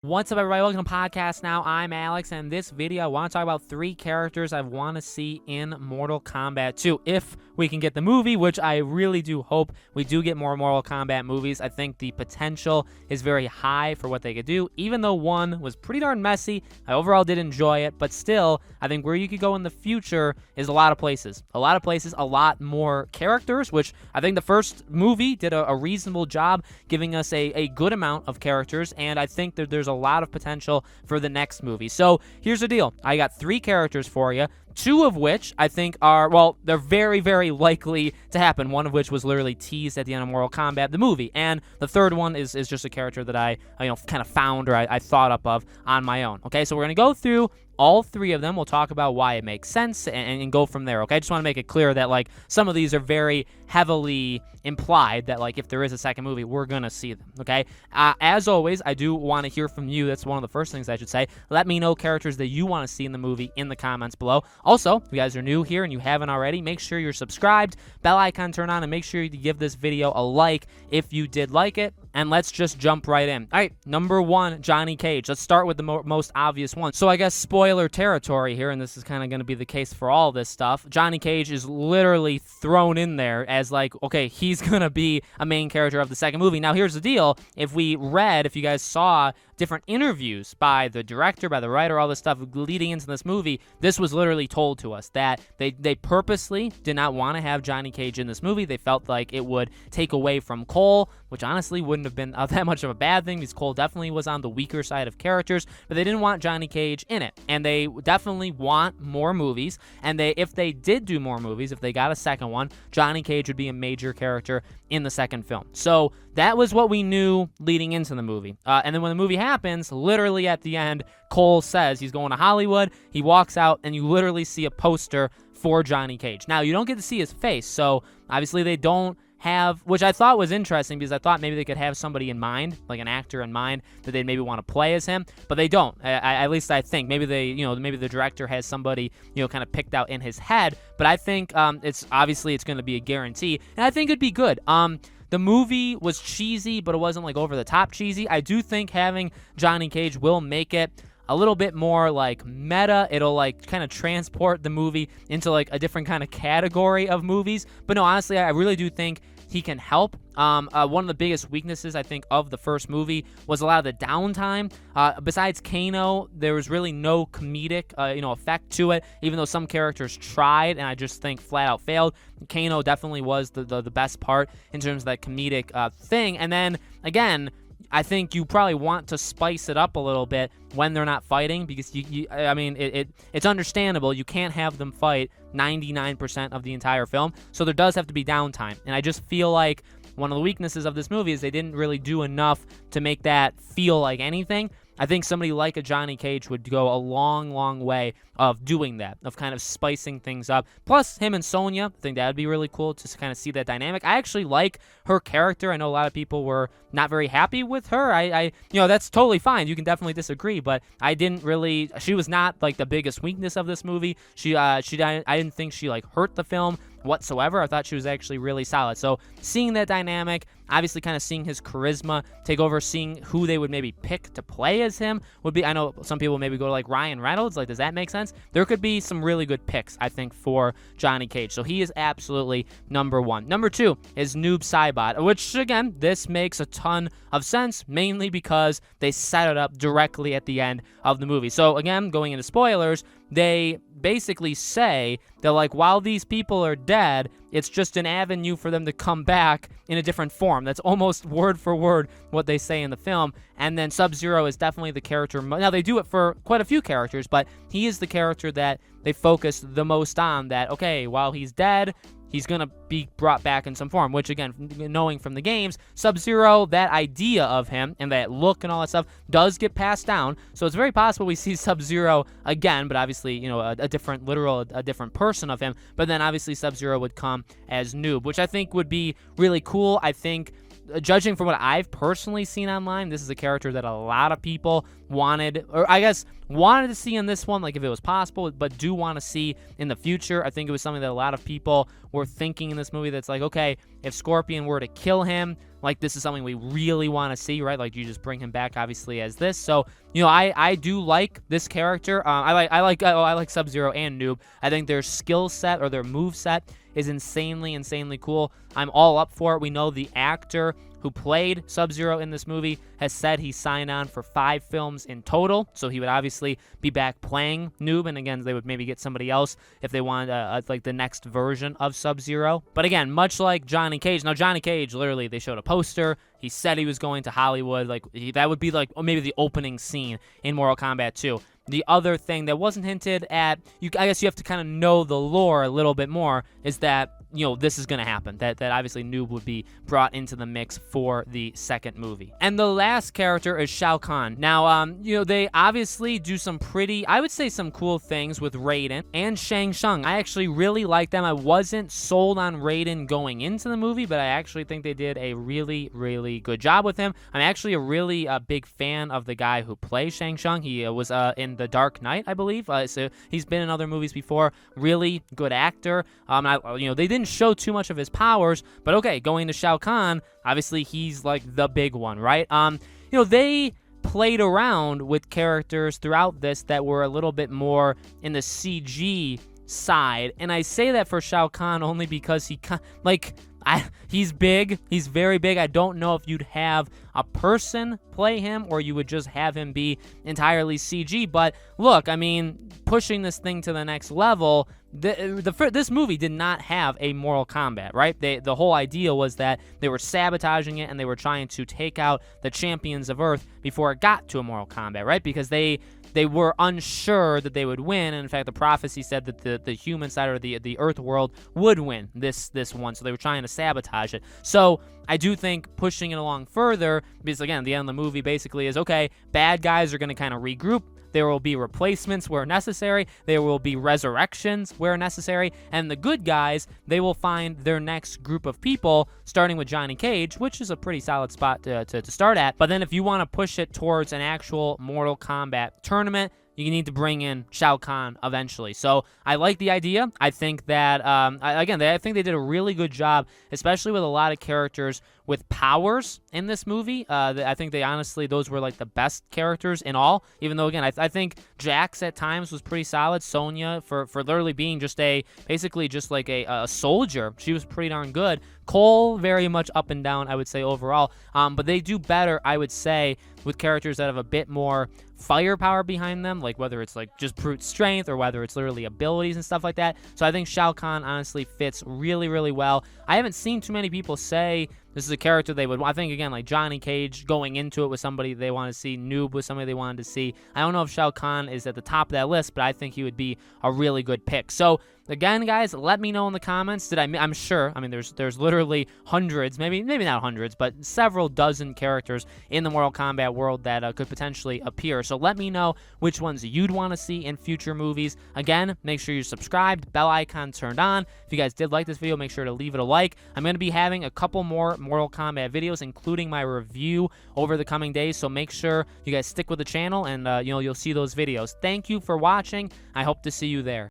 What's up, everybody? Welcome to Podcast Now. I'm Alex, and in this video, I want to talk about 3 characters I want to see in Mortal Kombat 2. If we can get the movie, which I really do hope we do get more Mortal Kombat movies. I think the potential is very high for what they could do. Even though 1 was pretty darn messy, I overall did enjoy it, but still, I think where you could go in the future is a lot of places. A lot more characters, which I think the first movie did a reasonable job giving us a good amount of characters, and I think that there's a lot of potential for the next movie. So here's the deal. I got 3 characters for you. 2 of which I think are, well, they're very, very likely to happen. 1 of which was literally teased at the end of Mortal Kombat, the movie. And the 3rd one is just a character that I kind of found or I thought up of on my own. Okay, so we're going to go through all 3 of them. We'll talk about why it makes sense and go from there, okay? I just want to make it clear that, like, some of these are very heavily implied that, like, if there is a second movie, we're going to see them, okay? As always, I do want to hear from you. That's one of the first things I should say. Let me know characters that you want to see in the movie in the comments below. Also, if you guys are new here and you haven't already, make sure you're subscribed, bell icon turn on, and make sure you give this video a like if you did like it. And let's just jump right in. All right, number 1, Johnny Cage. Let's start with the most obvious one. So I guess spoiler territory here, and this is kind of going to be the case for all this stuff. Johnny Cage is literally thrown in there as, like, okay, he's going to be a main character of the second movie. Now, here's the deal. If you guys saw different interviews by the director, by the writer, all this stuff leading into this movie, this was literally told to us that they purposely did not want to have Johnny Cage in this movie. They felt like it would take away from Cole, which honestly wouldn't have been that much of a bad thing because Cole definitely was on the weaker side of characters, but they didn't want Johnny Cage in it. And they definitely want more movies, and if they did do more movies, if they got a second one, Johnny Cage would be a major character in the second film. So that was what we knew leading into the movie. And then when the movie happens, literally at the end, Cole says he's going to Hollywood. He walks out, and you literally see a poster for Johnny Cage. Now, you don't get to see his face, so obviously they don't have, which I thought was interesting because I thought maybe they could have somebody in mind, like an actor in mind, that they'd maybe want to play as him, but they don't. At least I think. Maybe maybe the director has somebody, kind of picked out in his head, but I think it's going to be a guarantee, and I think it'd be good. The movie was cheesy, but it wasn't like over the top cheesy. I do think having Johnny Cage will make it a little bit more like meta. It'll like kind of transport the movie into like a different kind of category of movies. But no, honestly, I really do think he can help. One of the biggest weaknesses, I think, of the first movie was a lot of the downtime. Besides Kano, there was really no comedic, effect to it, even though some characters tried, and I just think flat out failed. Kano definitely was the best part in terms of that comedic thing. And then, again, I think you probably want to spice it up a little bit when they're not fighting because it's understandable. You can't have them fight 99% of the entire film, so there does have to be downtime. And I just feel like one of the weaknesses of this movie is they didn't really do enough to make that feel like anything. I think somebody like a Johnny Cage would go a long, long way of doing that, of kind of spicing things up. Plus, him and Sonya, I think that would be really cool to kind of see that dynamic. I actually like her character. I know a lot of people were not very happy with her. That's totally fine. You can definitely disagree, but I didn't really. She was not like the biggest weakness of this movie. I didn't think she like hurt the film whatsoever. I thought she was actually really solid. So seeing that dynamic, obviously kind of seeing his charisma take over, seeing who they would maybe pick to play as him would be, I know some people maybe go to like Ryan Reynolds. Like, does that make sense? There could be some really good picks, I think, for Johnny Cage. So he is absolutely number 1. Number 2 is Noob Scibot, which, again, this makes a ton of sense, mainly because they set it up directly at the end of the movie. So, again, going into spoilers, they basically say that, like, while these people are dead, it's just an avenue for them to come back in a different form. That's almost word for word what they say in the film. And then Sub-Zero is definitely the character. Now, they do it for quite a few characters, but he is the character that they focus the most on, that, okay, while he's dead, he's going to be brought back in some form, which, again, knowing from the games, Sub-Zero, that idea of him and that look and all that stuff does get passed down. So it's very possible we see Sub-Zero again, but obviously, a different person of him. But then obviously Sub-Zero would come as Noob, which I think would be really cool. I think, judging from what I've personally seen online, this is a character that a lot of people wanted to see in this one, like if it was possible, but do want to see in the future. I think it was something that a lot of people were thinking in this movie that's like, okay, if Scorpion were to kill him, like this is something we really want to see, right? Like you just bring him back obviously as this. So, you know, I do like this character. I like Sub-Zero and Noob. I think their skill set or their move set is insanely cool. I'm all up for it. We know the actor who played Sub-Zero in this movie has said he signed on for 5 films in total, so he would obviously be back playing Noob, and again, they would maybe get somebody else if they wanted like the next version of Sub-Zero. But again, much like Johnny Cage, now Johnny Cage, literally, they showed a poster. He said he was going to Hollywood. Like that would be like maybe the opening scene in Mortal Kombat 2. The other thing that wasn't hinted at, I guess you have to kind of know the lore a little bit more, is that, you know, this is going to happen. That obviously Noob would be brought into the mix for the second movie. And the last character is Shao Khan. Now, you know, they obviously do some pretty, I would say some cool things with Raiden and Shang Tsung. I actually really like them. I wasn't sold on Raiden going into the movie, but I actually think they did a really good job with him. I'm actually a really big fan of the guy who plays Shang Tsung. He was in The Dark Knight, I believe. So he's been in other movies before. Really good actor. You know, they didn't show too much of his powers, but okay, going to Shao Kahn, obviously he's like the big one, right? You know, they played around with characters throughout this that were a little bit more in the CG side, and I say that for Shao Kahn only because he's big. He's very big. I don't know if you'd have a person play him or you would just have him be entirely CG. But look, I mean, pushing this thing to the next level, this movie did not have a Mortal Kombat, right? The whole idea was that they were sabotaging it and they were trying to take out the champions of Earth before it got to a Mortal Kombat, right? Because they were unsure that they would win, and in fact, the prophecy said that the human side or the Earth world would win this one, so they were trying to sabotage it. So I do think pushing it along further, because again, the end of the movie basically is, okay, bad guys are going to kind of regroup. There will be replacements where necessary. There will be resurrections where necessary. And the good guys, they will find their next group of people, starting with Johnny Cage, which is a pretty solid spot to start at. But then if you want to push it towards an actual Mortal Kombat tournament, you need to bring in Shao Kahn eventually. So I like the idea. I think that, I think they did a really good job, especially with a lot of characters with powers in this movie. I think those were like the best characters in all, even though, again, I think Jax at times was pretty solid. Sonya, for literally being basically just like a soldier, she was pretty darn good. Cole, very much up and down, I would say, overall. But they do better, I would say, with characters that have a bit more firepower behind them, like whether it's like just brute strength or whether it's literally abilities and stuff like that. So I think Shao Kahn honestly fits really well. I haven't seen too many people say this is a character they would. I think, again, like Johnny Cage going into it with somebody they want to see. Noob was somebody they wanted to see. I don't know if Shao Kahn is at the top of that list, but I think he would be a really good pick. So again, guys, let me know in the comments. I'm sure. I mean, there's literally hundreds, maybe not hundreds, but several dozen characters in the Mortal Kombat world that could potentially appear. So let me know which ones you'd want to see in future movies. Again, make sure you're subscribed, bell icon turned on. If you guys did like this video, make sure to leave it a like. I'm going to be having a couple more Mortal Kombat videos, including my review over the coming days. So make sure you guys stick with the channel, and you'll see those videos. Thank you for watching. I hope to see you there.